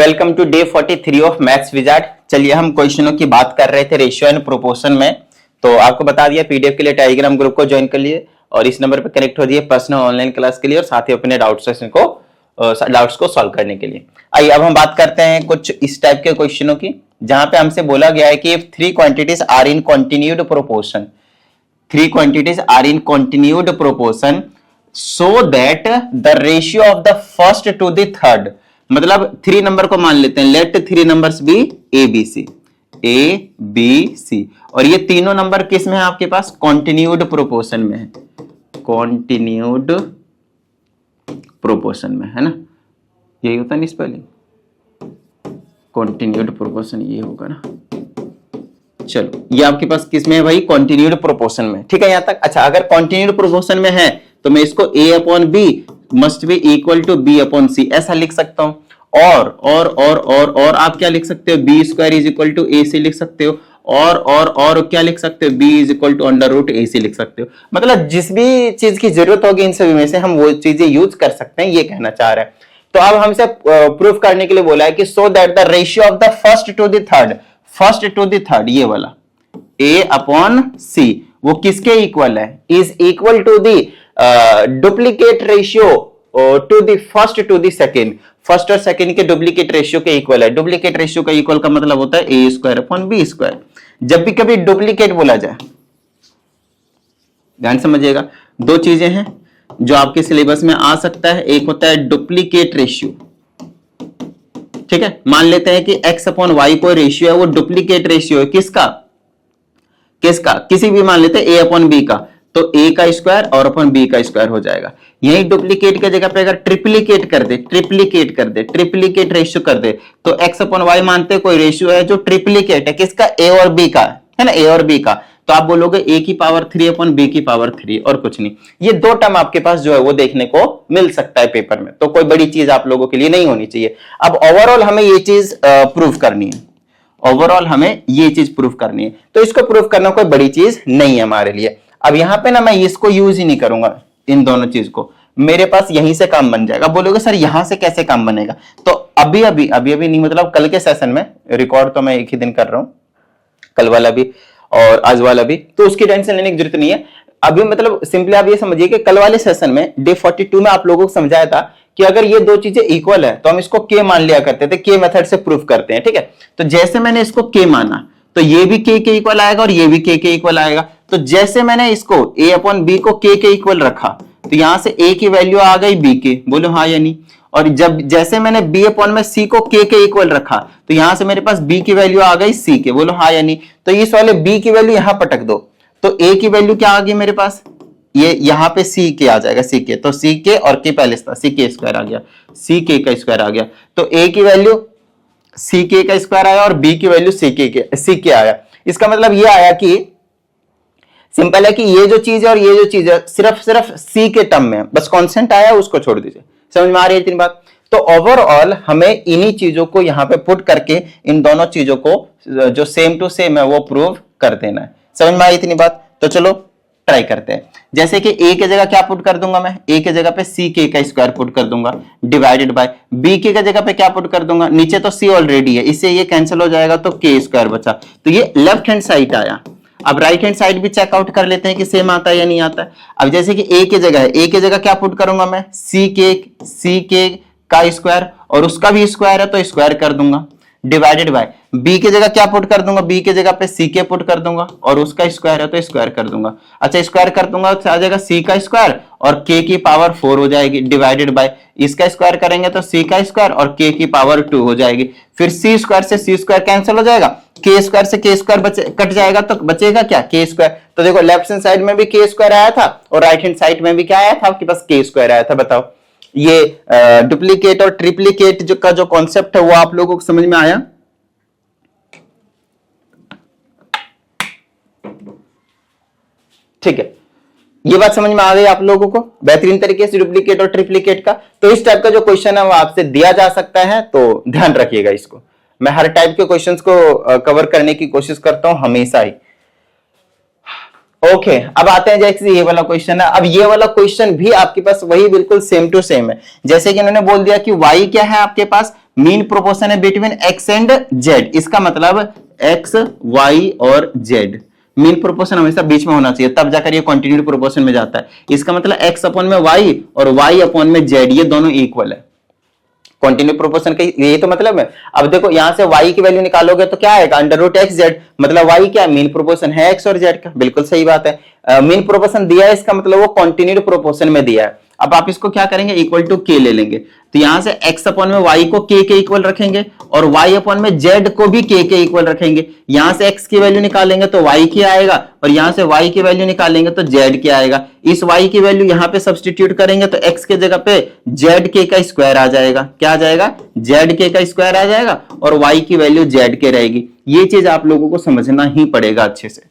Welcome to day 43 of maths wizard. चलिए हम क्वेश्चनों की बात कर रहे थे रेशियो एंड प्रोपोर्शन में। तो आपको बता दिया पीडीएफ के लिए टेलीग्राम ग्रुप को ज्वाइन कर लिए और इस नंबर पर कनेक्ट हो जाइए पर्सनल ऑनलाइन क्लास के लिए और साथ ही अपने डाउट्स को सॉल्व करने के लिए। आइए अब हम बात करते हैं कुछ इस टाइप के क्वेश्चनों की, जहां पे हमसे बोला गया है कि if three quantities are in continued proportion, three quantities are in continued proportion so that the ratio of the first to the third, मतलब 3 नंबर को मान लेते हैं, let 3 numbers be A B C और ये तीनों नंबर किस में है आपके पास? कॉन्टिन्यूड प्रोपोर्शन में है, कॉन्टिन्यूड प्रोपोर्शन में है ना, यही होता है ना स्पेलिंग, कॉन्टिन्यूड प्रोपोर्शन ये होगा ना। चलो ये आपके पास किस में है भाई? कॉन्टिन्यूड प्रोपोर्शन में, ठीक है यहां तक। अच्छा, अगर कॉन्टिन्यूड प्रोपोर्शन में है तो मैं इसको a upon B must be equal to b upon C ऐसा लिख सकता हूं। और आप क्या लिख सकते हो? B square is equal to A C लिख सकते हो। और क्या लिख सकते हो? b is equal to under root A C लिख सकते हो। मतलब जिस भी चीज की जरूरत होगी इन सभी में से हम वो चीजें यूज कर सकते हैं, ये कहना चाह रहे हैं। तो अब हमसे प्रूफ करने के लिए बोला है कि so that the ratio of the first to the third, ये वाला a अपॉन सी वो किसके इक्वल है? Is equal to the duplicate ratio to the first to the second, first और सेकेंड के डुप्लीकेट रेशियो के इक्वल है। Duplicate ratio का इक्वल का मतलब होता है A square upon B square. जब भी कभी डुप्लीकेट बोला जाए, ध्यान समझिएगा, दो चीजें हैं जो आपके सिलेबस में आ सकता है। एक होता है डुप्लीकेट रेशियो, ठीक है, मान लेते हैं कि x अपॉन वाई कोई रेशियो है, वो डुप्लीकेट रेशियो है किसका? किसी भी मान लेते हैं a अपॉन बी का, तो a का स्क्वायर और अपॉन b का स्क्वायर हो जाएगा। यही डुप्लीकेट की जगह पे अगर ट्रिप्लीकेट रेशियो कर दे तो x अपॉन वाई मानते कोई रेशियो है जो ट्रिप्लीकेट है किसका? a और b का, है ना, a और b का। तो आप बोलोगे a की पावर 3 अपॉन b की पावर 3 और कुछ नहीं। ये दो टर्म आपके पास जो है वो देखने को मिल सकता है पेपर में, तो कोई बड़ी चीज आप लोगों के लिए नहीं होनी चाहिए। अब ओवरऑल हमें ये चीज प्रूफ करनी है, तो इसको प्रूफ करना कोई बड़ी चीज नहीं है हमारे लिए। अब यहां पे ना मैं इसको यूज ही नहीं करूंगा, इन दोनों चीज को, मेरे पास यहीं से काम बन जाएगा। बोलोगे सर यहां से कैसे काम बनेगा? तो अभी नहीं, मतलब कल के सेशन में, रिकॉर्ड तो मैं एक ही दिन कर रहा हूं, कल वाला भी और आज वाला भी, तो उसकी टेंशन लेने की जरूरत नहीं है। अभी मतलब सिंपली आप ये समझिए कि कल वाले सेशन में डे 42 में आप लोगों को समझाया था कि अगर ये दो चीजें इक्वल है तो हम इसको k मान लिया करते थे, k मेथड से प्रूफ करते हैं, ठीक है। तो जैसे मैंने इसको k माना तो ये भी k के इक्वल आएगा और ये भी k के इक्वल आएगा। तो जैसे मैंने इसको a अपॉन b को k के इक्वल रखा तो यहां से a की वैल्यू आ गई b के, बोलो हाँ या नहीं। और जैसे मैंने b अपॉन में c को k के इक्वल रखा तो यहां से मेरे पास b की वैल्यू आ गई c के, बोलो हाँ या नहीं। तो इस वाले b की वैल्यू यहां पटक दो तो a की वैल्यू क्या आ गई मेरे पास? ये यहां पे c के आ जाएगा, c के, तो c के और k पहले था, c के स्क्वायर आ गया, c के का स्क्वायर आ गया। तो a की वैल्यू c के का स्क्वायर आया और b की वैल्यू c के आया। इसका मतलब ये आया कि सिंपल है कि ये जो चीज है और ये जो चीज है सिर्फ c के टर्म में, बस कांस्टेंट आया उसको छोड़ दीजिए। समझ में आ रही है इतनी बात? तो ओवरऑल हमें इन्हीं चीजों को यहां पे पुट करके इन दोनों चीजों को जो सेम टू सेम है वो प्रूव कर देना है। समझ में आई इतनी बात? तो चलो ट्राई करते हैं। जैसे कि a के जगह क्या पुट कर दूंगा मैं? a के जगह पे c k का स्क्वायर पुट कर दूंगा डिवाइडेड बाय b के जगह पे क्या पुट कर दूंगा? नीचे तो c ऑलरेडी है, इससे ये कैंसिल हो जाएगा तो k स्क्वायर बचा, तो ये लेफ्ट हैंड साइड आया। अब राइट हैंड साइड भी चेकआउट कर लेते हैं कि सेम आता है या नहीं आता है। अब जैसे कि a के जगह है, a के जगह क्या पुट करूंगा मैं? c k का स्क्वायर और उसका भी स्क्वायर है तो स्क्वायर कर दूंगा डिवाइडेड बाय b के जगह क्या पुट कर दूंगा? b के जगह पे c के पुट कर दूंगा और उसका स्क्वायर है तो स्क्वायर कर दूंगा। अच्छा, स्क्वायर कर दूंगा तो आ जाएगा c का स्क्वायर और k की पावर 4 हो जाएगी डिवाइडेड बाय इसका स्क्वायर करेंगे तो c का स्क्वायर और k की पावर 2 हो जाएगी। फिर c स्क्वायर से c स्क्वायर कैंसिल हो जाएगा, k स्क्वायर से k स्क्वायर कट जाएगा तो बचेगा क्या? k square. तो देखो लेफ्ट हैंड साइड में भी k स्क्वायर आया था और राइट हैंड साइड में भी क्या आया था आपके पास? k स्क्वायर आया था। बताओ ये डुप्लीकेट और ट्रिप्लीकेट का जो कॉन्सेप्ट है वो आप लोगों को समझ में आया? ठीक है, ये बात समझ में आ गई आप लोगों को बेहतरीन तरीके से डुप्लीकेट और ट्रिप्लीकेट का। तो इस टाइप का जो क्वेश्चन है वो आपसे दिया जा सकता है, तो ध्यान रखिएगा इसको। मैं हर टाइप के क्वेश्चंस को कवर करने की कोशिश करता हूं हमेशा ही। ओके, अब आते हैं जैसे ये वाला क्वेश्चन है। अब ये वाला क्वेश्चन भी आपके पास वही बिल्कुल सेम टू सेम है। जैसे कि इन्होंने बोल दिया कि y क्या है आपके पास? मीन प्रोपोर्शन है बिटवीन एक्स एंड जेड, इसका मतलब एक्स वाई और जेड, मीन प्रोपोर्शन हमेशा बीच में होना चाहिए, तब जाकर ये कॉन्टिन्यूटी प्रोपोर्शन में जाता है। इसका मतलब एक्स अपॉन में वाई और वाई अपॉन में जेड, ये दोनों इक्वल है। कॉन्टिन्यू प्रोपोर्शन का यही तो मतलब है। अब देखो यहां से y की वैल्यू निकालोगे तो क्या आएगा, अंडर रूट एक्स जेड, मतलब y क्या मीन प्रोपोर्शन है x और z का, बिल्कुल सही बात है। मीन प्रोपोर्शन दिया है, इसका मतलब वो कॉन्टिन्यूड प्रोपोर्शन में दिया है। अब आप इसको क्या करेंगे, इक्वल टू k ले लेंगे, तो यहां से x अपॉन में y को k के इक्वल रखेंगे और y अपॉन में z को भी k के इक्वल रखेंगे। यहां से x की वैल्यू निकालेंगे तो y क्या आएगा, और यहां से y की वैल्यू निकालेंगे तो z क्या आएगा। इस y की वैल्यू यहां पे सब्स्टिट्यूट करेंगे तो x के जगह पे zk का स्क्वायर आ जाएगा। क्या आ जाएगा, zk का स्क्वायर आ जाएगा और y की वैल्यू zk रहेगी। ये चीज आप लोगों को समझना ही पड़ेगा अच्छे से,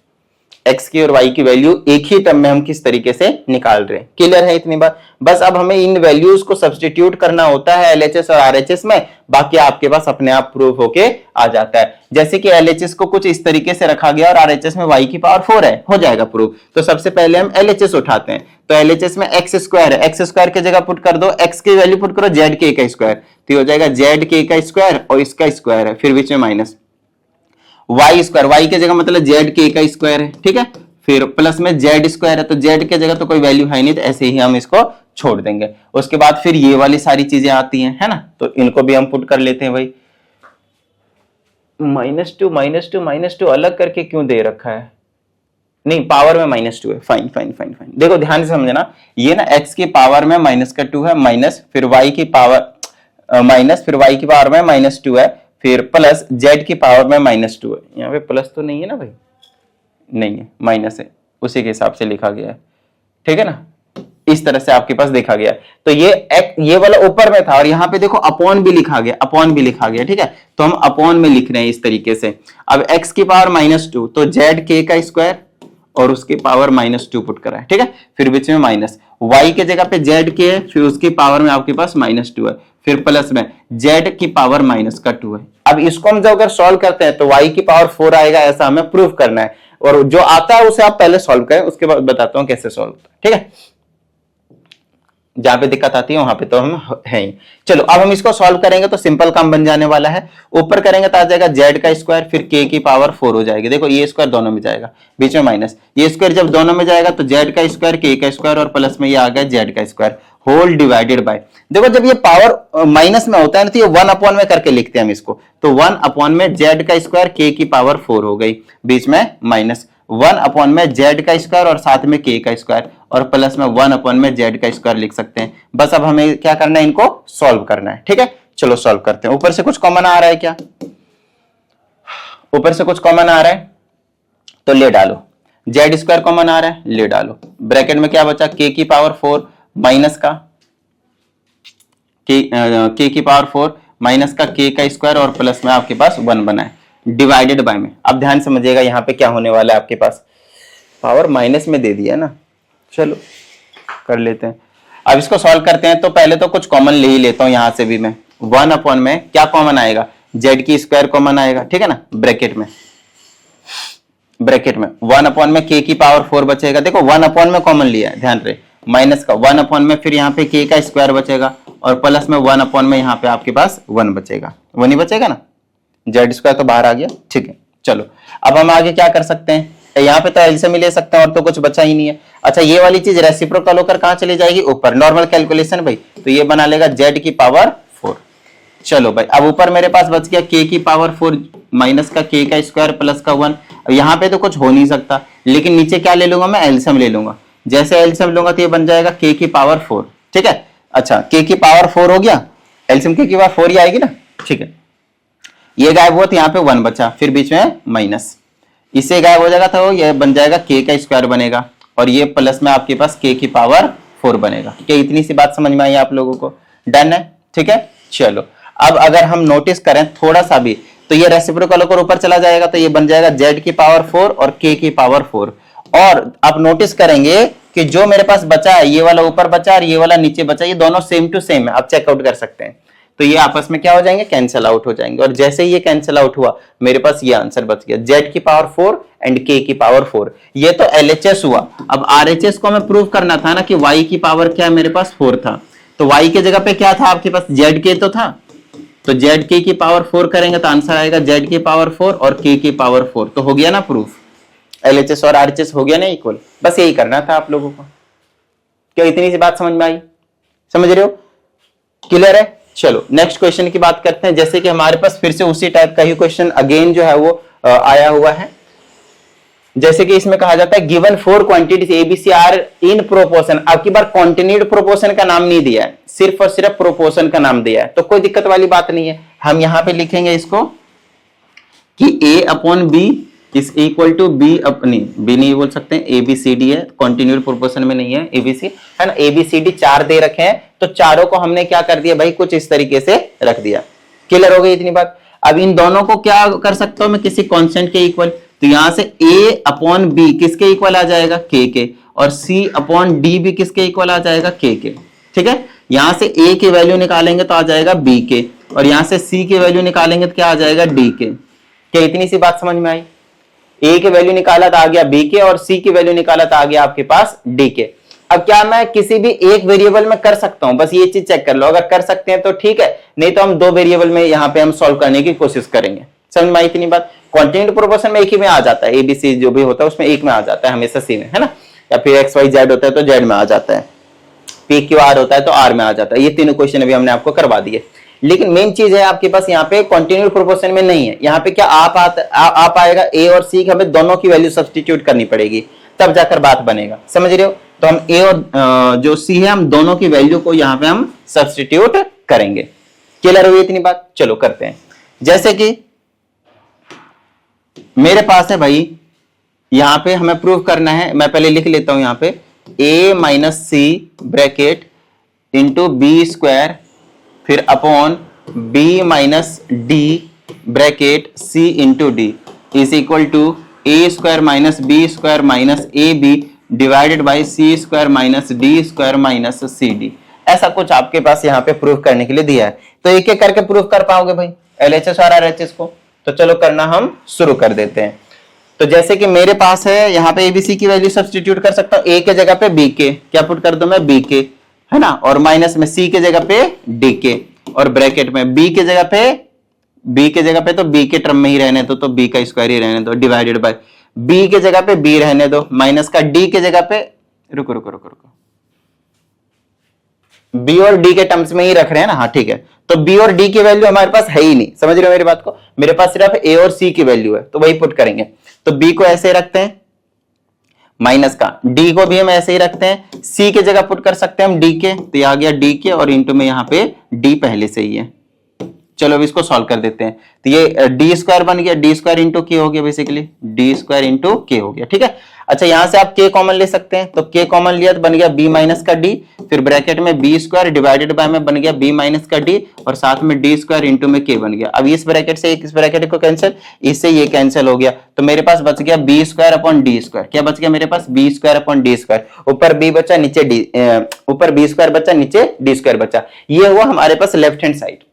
x की और y की वैल्यू एक ही टर्म में हम किस तरीके से निकाल रहे हैं। क्लियर है इतनी बात। बस अब हमें इन वैल्यूज को सब्स्टिट्यूट करना होता है LHS और RHS में, बाकी आपके पास अपने आप प्रूफ होके आ जाता है। जैसे कि LHS को कुछ इस तरीके से रखा गया और RHS में y की पावर 4 है, हो जाएगा प्रूफ। तो सबसे पहले हम LHS उठाते हैं, तो LHS में x स्क्वायर है, x स्क्वायर की जगह पुट कर दो, x की वैल्यू पुट करो zk का स्क्वायर, तो हो जाएगा zk का स्क्वायर और इसका स्क्वायर है, फिर बीच में माइनस y स्क्वायर, y की जगह मतलब zk का स्क्वायर है, ठीक है, फिर प्लस में z स्क्वायर है, तो z की जगह तो कोई वैल्यू है नहीं, तो ऐसे ही हम इसको छोड़ देंगे। उसके बाद फिर ये वाली सारी चीजें आती हैं, है ना, तो इनको भी हम पुट कर लेते हैं भाई। -2 अलग करके क्यों दे रखा है, नहीं पावर में -2 है, फाइन फाइन फाइन फाइन। देखो ध्यान से समझना, ये ना x की पावर में -2 है, माइनस फिर y की पावर माइनस फिर y की पावर में -2 है, फिर प्लस z की पावर में -2 है। यहाँ पे प्लस तो नहीं है ना भाई, नहीं है, माइनस है, उसी के हिसाब से लिखा गया है, ठीक है ना, इस तरह से आपके पास देखा गया। तो ये वाला ऊपर में था और यहाँ पे देखो अपॉन भी लिखा गया, अपॉन भी लिखा गया, ठीक है, तो हम अपॉन में लिख रहे हैं इस तरीके से। अब x की पावर -2 तो zk का स्क्वायर और उसकी पावर -2 पुट करा है, ठीक है, फिर बीच में माइनस, y के जगह पे zk है, फिर उसकी पावर में आपके पास -2 है, फिर प्लस में z की पावर -2 है। अब इसको हम जब अगर सॉल्व करते हैं तो y की पावर 4 आएगा, ऐसा हमें प्रूव करना है, और जो आता है उसे आप पहले सॉल्व करें, उसके बाद बताता हूं कैसे सॉल्व होता है, ठीक है। जहां पे दिक्कत आती है वहां पे तो हम है ही। चलो अब हम इसको सॉल्व करेंगे तो सिंपल काम बन जाने वाला है। ऊपर करेंगे तो आ जाएगा z का स्क्वायर, फिर k की पावर 4 हो जाएगी। देखो ये स्क्वायर दोनों में जाएगा, बीच में माइनस, ये स्क्वायर जब दोनों में जाएगा तो z का स्क्वायर, k का स्क्वायर और प्लस में ये आ गया z का स्क्वायर होल डिवाइडेड बाय। देखो जब ये पावर माइनस में होता है ना तो ये 1 अपॉन में करके लिखते हैं हम इसको, तो 1 अपॉन में z का स्क्वायर k की पावर 4 हो गई, बीच में माइनस 1 अपॉन में z का स्क्वायर और साथ में k का स्क्वायर और प्लस में 1 अपॉन में z का स्क्वायर लिख सकते हैं। बस अब हमें क्या करना है, इनको सॉल्व करना है, ठीक है। चलो सॉल्व करते हैं। ऊपर से कुछ कॉमन आ रहा है क्या, ऊपर से कुछ कॉमन आ रहा है तो ले डालो, z स्क्वायर कॉमन आ रहा है ले डालो, ब्रैकेट में क्या बचा, k की पावर 4 माइनस का k की पावर 4 माइनस का k का स्क्वायर और प्लस में आपके पास 1 बना है, डिवाइडेड बाय में। अब ध्यान समझिएगा यहाँ पे क्या होने वाला है, आपके पास पावर माइनस में दे दिया ना, चलो कर लेते हैं। अब इसको सॉल्व करते हैं तो पहले तो कुछ कॉमन ले ही लेता हूं, यहां से भी मैं 1 अपॉन में क्या कॉमन आएगा, z की स्क्वायर कॉमन आएगा, ठीक है ना, ब्रैकेट में 1 अपॉन में k की पावर 4 बचेगा। देखो 1 अपॉन में कॉमन लिया है, ध्यान रहे, माइनस का 1 अपॉन में, फिर यहाँ पे k का स्क्वायर बचेगा और प्लस में 1 अपॉन में यहाँ पे आपके पास 1 बचेगा, 1 ही बचेगा ना, z स्क्वायर तो बाहर आ गया, ठीक है। चलो अब हम आगे क्या कर सकते हैं, यहाँ पे तो एलसीएम ले सकते हैं और तो कुछ बचा ही नहीं है। अच्छा ये वाली चीज रेसिप्रोकल होकर कहां चली जाएगी, ऊपर, नॉर्मल कैलकुलेशन भाई, तो ये बना लेगा z की पावर 4। चलो भाई अब ऊपर मेरे पास बच गया k की पावर 4 माइनस का k का स्क्वायर प्लस का 1। अब यहाँ पे तो कुछ हो नहीं सकता, लेकिन नीचे क्या ले लूंगा मैं, एलसीएम ले लूंगा। जैसे एलसीएम लूंगा तो ये बन जाएगा k की पावर 4, ठीक है। अच्छा k की पावर 4 हो गया, एलसीएम k की पावर 4 ही आएगी ना, ठीक है। ये गायब हुआ तो यहाँ पे 1 बचा, फिर बीच में माइनस, इससे गायब हो जाएगा तो ये बन जाएगा k का स्क्वायर बनेगा और ये प्लस में आपके पास k की पावर 4 बनेगा। क्या इतनी सी बात समझ में आई आप लोगों को, डन है, ठीक है। चलो अब अगर हम नोटिस करें थोड़ा सा भी तो ये रेसिप्रोकल होकर ऊपर चला जाएगा, तो ये बन जाएगा z की पावर 4 और k की पावर 4। और आप नोटिस करेंगे कि जो मेरे पास बचा है, ये वाला ऊपर बचा और ये वाला नीचे बचा, ये दोनों सेम टू सेम है, आप चेकआउट कर सकते हैं। तो ये आपस में क्या हो जाएंगे, कैंसिल आउट हो जाएंगे, और जैसे ही ये कैंसिल आउट हुआ मेरे पास ये आंसर बच गया, z की पावर 4 एंड k की पावर 4। ये तो LHS हुआ। अब RHS को हमें प्रूव करना था ना कि y की पावर क्या है, मेरे पास 4 था, तो y की जगह पे क्या था आपके पास, zk तो था, तो जेड के की पावर 4 करेंगे तो आंसर आएगा जेड की पावर 4 और के की पावर 4। तो हो गया ना प्रूफ, एलएचएस और आरएचएस हो गया ना इक्वल। बस यही करना था आप लोगों को। क्या इतनी सी बात समझ में आई? समझ रहे हो? क्लियर है? चलो नेक्स्ट क्वेश्चन की बात करते हैं। जैसे कि हमारे पास फिर से उसी टाइप का ही क्वेश्चन अगेन जो है वो आया हुआ है। जैसे कि इसमें कहा जाता है given 4 quantities A B C are in proportion. अब की बार कॉन्टिन्यूड प्रोपोर्शन का नाम नहीं दिया है, सिर्फ और सिर्फ प्रोपोर्शन का नाम दिया है, तो कोई दिक्कत वाली बात नहीं है। हम यहां पे लिखेंगे इसको कि A upon B is equal to B अपनी बी नहीं बोल सकते हैं, एबीसीडी है, कॉन्टिन्यूड प्रोपोर्शन में नहीं है, एबीसी है ना। एबीसीडी 4 दे रखे हैं, तो चारों को हमने क्या कर दिया भाई, कुछ इस तरीके से रख दिया। क्लियर हो गई इतनी बात? अब इन दोनों को क्या कर सकता हूं मैं, किसी कांस्टेंट के इक्वल। तो यहां से a अपॉन बी किसके इक्वल आ जाएगा, k के, और c अपॉन डी भी किसके इक्वल आ जाएगा, k के। ठीक है, यहां से a की वैल्यू निकालेंगे तो आ जाएगा b के, और यहां से c की वैल्यू निकालेंगे तो क्या आ जाएगा, d के। क्या इतनी सी बात समझ में आई? a की वैल्यू निकाला तो आ गया b के, और c की वैल्यू निकाला तो आ गया आपके पास d के। अब क्या मैं किसी भी एक वेरिएबल में कर सकता हूं, बस ये चीज चेक कर लो। अगर कर सकते हैं तो ठीक है, नहीं तो हम 2 वेरिएबल में यहाँ पे हम सॉल्व करने की कोशिश करेंगे। समझ में आई इतनी बात? कॉन्टिन्यूड प्रोपोर्शन में एक ही में आ जाता है, एबीसी जो भी होता है उसमें एक में आ जाता है हमेशा, सी में, है ना। या फिर एक्स वाई जेड होता है तो जेड में आ जाता है, पी क्यू आर होता है तो आर में आ जाता है। ये तीनों क्वेश्चन अभी हमने आपको करवा दिए। लेकिन मेन चीज है आपके पास यहाँ पे कॉन्टिन्यूड प्रोपोर्शन में नहीं है। यहाँ पे क्या आप आएगा ए और सी की हमें दोनों की वैल्यू सब्स्टिट्यूट करनी पड़ेगी, तब जाकर बात बनेगा। समझ रहे हो? तो हम ए और जो सी है हम दोनों की वैल्यू को यहाँ पे हम सब्स्टिट्यूट करेंगे। क्लियर हुई इतनी बात? चलो करते हैं। जैसे कि मेरे पास है भाई, यहां पे हमें प्रूव करना है, मैं पहले लिख लेता हूं यहां पे a minus C bracket into B square, फिर upon b minus D bracket c into D is equal to A square minus B square minus A B divided by C square minus D square minus C D. ऐसा कुछ आपके पास यहाँ पे proof करने के लिए दिया है। तो एक एक करके प्रूफ कर पाओगे भाई एलएचएस और आरएचएस को? तो चलो करना हम शुरू कर देते हैं। तो जैसे कि मेरे पास है यहाँ पे एबीसी की वैल्यू सब्स्टिट्यूट कर सकता हूँ, ए के जगह पे बी के, क्या पुट कर दो मैं, बी के, है ना, और माइनस में सी के जगह पे डी के, और ब्रैकेट में बी के जगह पे तो बी के टर्म में ही रहने दो, तो बी का स्क्वायर ही रहने दो, डिवाइडेड बाय बी के जगह पे बी रहने दो, माइनस का डी के जगह पे, रुको बी और डी के टर्म्स में ही रख रहे हैं ना, हाँ ठीक है। तो बी और डी की वैल्यू हमारे पास है ही नहीं, समझ रहे हो मेरी बात को? मेरे पास सिर्फ ए और सी की वैल्यू है, तो वही पुट करेंगे। तो बी को ऐसे रखते हैं माइनस का, डी को भी हम ऐसे ही रखते हैं, सी की जगह पुट कर सकते हैं हम डी के, तो आ गया डी के, और इंटू में यहाँ पे डी पहले से ही है। चलो अब इसको सॉल्व कर देते हैं। तो ये डी स्क्वायर बन गया, डी स्क्वायर इंटू के हो गया, बेसिकली डी स्क्वायर इंटू के हो गया। ठीक है, अच्छा यहां से आप के कॉमन ले सकते हैं, तो के कॉमन लिया तो बन गया बी माइनस का डी, फिर ब्रैकेट में बी स्क्वायर डिवाइडेड बाय में बन गया बी माइनस का डी, और साथ में डी स्क्वायर इंटू में के बन गया। अब इस ब्रैकेट से इस ब्रैकेट को कैंसिल, इससे ये कैंसिल हो गया, तो मेरे पास बच गया B square upon D square. क्या बच गया मेरे पास, B square upon D square, ऊपर बी बचा नीचे डी, ऊपर बी स्क्वायर बचा नीचे डी स्क्वायर बचा। ये हुआ हमारे पास लेफ्ट हैंड साइड।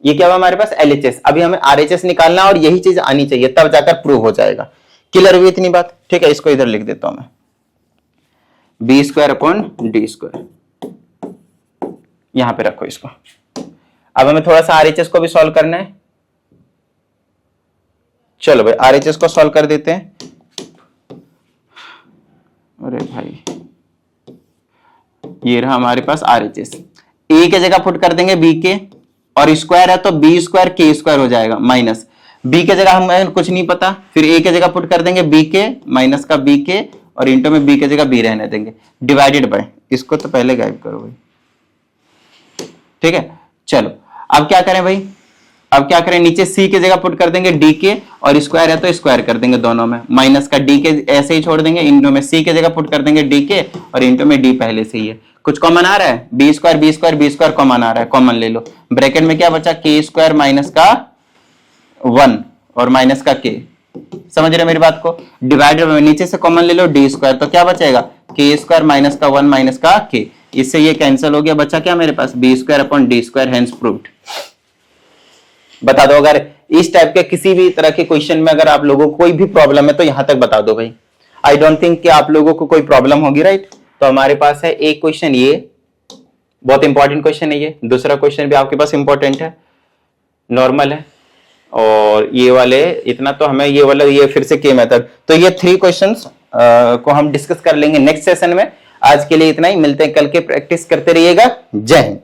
ये क्या हुआ हमारे पास, एलएचएस। अभी हमें आरएचएस निकालना और यही चीज आनी चाहिए, तब जाकर प्रूव हो जाएगा। क्लियर हुई इतनी बात? ठीक है, इसको इधर लिख देता हूं मैं, B square upon D square, यहां पे रखो इसको। अब हमें थोड़ा सा आरएचएस को भी सॉल्व करना है। चलो भाई आरएचएस को सॉल्व कर देते हैं। अरे भाई ये रहा हमारे पास आरएचएस। ए के जगह पुट कर देंगे बी के, और स्क्वायर है तो बी स्क्वायर के स्क्वायर हो जाएगा, माइनस बी के जगह हमें कुछ नहीं पता, फिर ए के जगह पुट कर देंगे बी के, माइनस का बी के, और इंटू में बी के जगह बी रहने देंगे, डिवाइडेड बाय, इसको तो पहले गायब करो भाई। ठीक है, चलो अब क्या करें भाई, अब क्या करें, नीचे सी के जगह पुट कर देंगे डी के, और स्क्वायर है तो स्क्वायर कर देंगे दोनों में, माइनस का डी के ऐसे ही छोड़ देंगे, इंटू में सी के जगह पुट कर देंगे डी के, और इंटू में डी पहले से ही है। कुछ कॉमन आ रहा है, बी स्क्वायर कॉमन आ रहा है, कॉमन ले लो। ब्रैकेट में क्या बचा, के स्क्वायर माइनस का 1 और माइनस का के, समझ रहे मेरी बात को? डिवाइडेड में नीचे से कॉमन ले लो डी स्क्वायर, तो क्या बचेगा, के स्क्वायर माइनस का 1 माइनस का के, इससे ये कैंसिल हो गया, बचा क्या मेरे पास, B square upon D square, hence proved. बता दो अगर इस टाइप के किसी भी तरह के क्वेश्चन में अगर आप लोगों को कोई भी प्रॉब्लम है तो यहां तक बता दो भाई। आई डोंट थिंक कि आप लोगों को कोई प्रॉब्लम होगी, राइट? तो हमारे पास है एक क्वेश्चन, ये बहुत इंपॉर्टेंट क्वेश्चन है, ये दूसरा क्वेश्चन भी आपके पास इंपॉर्टेंट है, नॉर्मल है, और ये वाले इतना तो हमें ये वाला ये फिर से के मेथड। तो ये 3 क्वेश्चंस को हम डिस्कस कर लेंगे नेक्स्ट सेशन में। आज के लिए इतना ही, मिलते हैं कल के, प्रैक्टिस करते रहिएगा। जय हिंद।